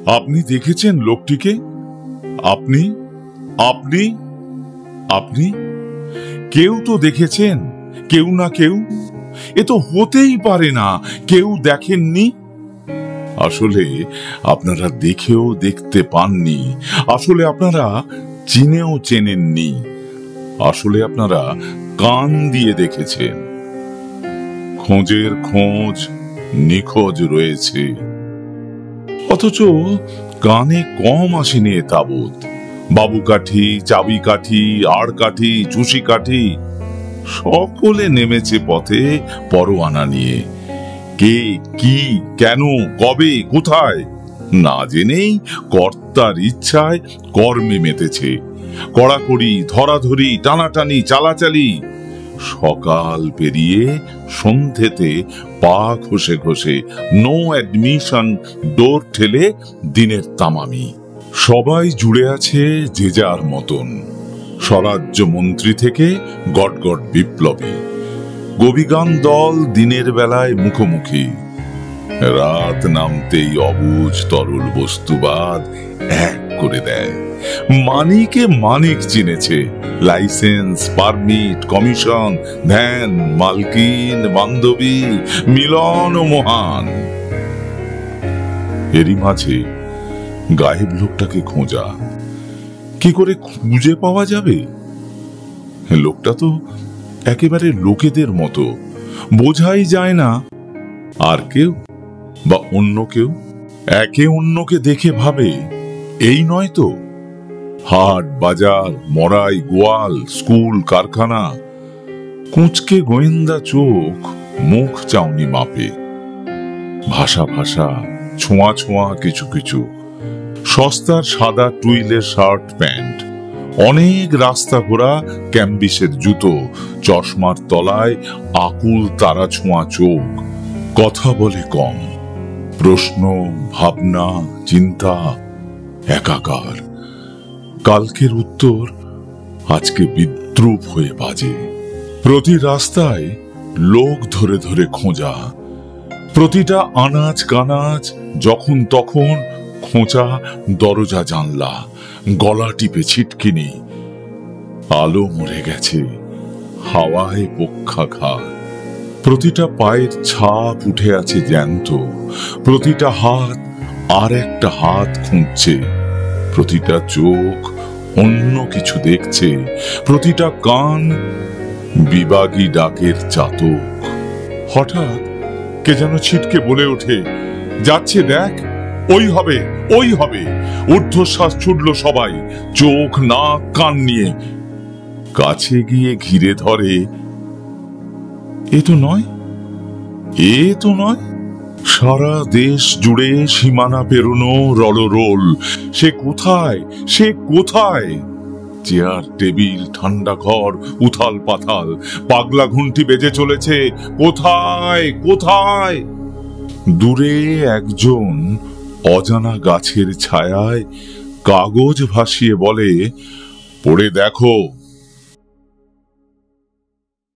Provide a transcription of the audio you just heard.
আপনি দেখেছেন লোকটিকে? আপনি আপনি আপনি কেউ তো দেখেছেন, কেউ না কেউ। এ তো হতেই পারে না কেউ দেখেননি। আসলে আপনারা দেখেও দেখতে পাননি, আসলে আপনারা চিনেও চেনেননি, আসলে আপনারা কান দিয়ে দেখেছেন। খোঁজের খোঁজ নিখোঁজ রয়েছে, অথচ কানে কম আসেনি এ তাবৎ। বাবু কাঠি, চাবি কাঠি, আড় কাঠি, চুষি কাঠি সকলে নেমেছে পথে পরোয়ানা নিয়ে। কে, কি, কেন, কবে, কোথায় না জেনেই কর্তার ইচ্ছায় কর্মে মেতেছে। কড়াকড়ি, ধরাধরি, টানাটানি, চালাচালি। সকাল পেরিয়ে সন্ধ্যেতে পা ঘষে ঘষে নো অ্যাডমিশন ডোর ঠেলে দিনের তামামি। সবাই জুড়ে আছে যে যার মতন, স্বরাজ্য মন্ত্রী থেকে গটগট বিপ্লবী। গোবিগান দল দিনের বেলায় মুখোমুখি, রাত নামতেই অবুঝ তরল বস্তুবাদ এক করে দেয়। মানিকে মানিক চিনেছে, লাইসেন্স, পারমিট, কমিশন, ধ্যান, মালকিন, বান্ধবী, মিলন ও মহান। এরই মাঝে গায়েব লোকটাকে খোঁজা। কি করে খুঁজে পাওয়া যাবে? লোকটা তো একেবারে লোকেদের মতো, বোঝাই যায় না আর কেউ বা অন্য কেউ। একে অন্যকে দেখে ভাবে এই নয় তো। হাট, বাজার, মরাই, গোয়াল, স্কুল, কারখানা, কুঁচকে গোয়েন্দা চোখ মুখ চাউনি মাপে। ভাষা ভাষা, ছোঁয়া ছোঁয়া কিছু কিছু। সস্তার সাদা টুইলের শার্ট প্যান্ট, অনেক রাস্তা ঘোরা ক্যাম্বিসের জুতো, চশমার তলায় আকুল তারা ছোঁয়া চোখ। কথা বলে কম, প্রশ্ন, ভাবনা, চিন্তা একাকার। কালকের উত্তর আজকে বিদ্রুপ হয়ে বাজে। প্রতি রাস্তায় লোক ধরে ধরে খোঁজা, প্রতিটা আনাজ কানাজ যখন তখন খোঁচা দরজা জানলা, গলা টিপে ছিটকিনি। আলো মরে গেছে, হাওয়ায় পক্ষাঘাত। প্রতিটা পায়ের ছাপ উঠে আছে জ্যান্ত, প্রতিটা হাত আর একটা হাত খুঁজছে, প্রতিটা চোখ অন্য কিছু দেখছে, প্রতিটা কান বিবাগী ডাকের চাতক। হঠাৎ কে যেন ছিটকে বলে ওঠে, যাচ্ছে দেখ, ওই হবে, ওই হবে। ঊর্ধ্বশ্বাস ছুটল সবাই, চোখ নাক কান নিয়ে। কাছে গিয়ে ঘিরে ধরে, এ তো নয়, এ তো নয়। সারা দেশ জুড়ে সীমানা পেরোনো রলরোল। সে কোথায়, সে কোথায়? চেয়ার, টেবিল, ঠান্ডা ঘর উথাল পাথাল। পাগলা ঘুন্টি বেজে চলেছে, কোথায়, কোথায়? দূরে একজন অজানা গাছের ছায়ায় কাগজ ভাসিয়ে বলে, পড়ে দেখো।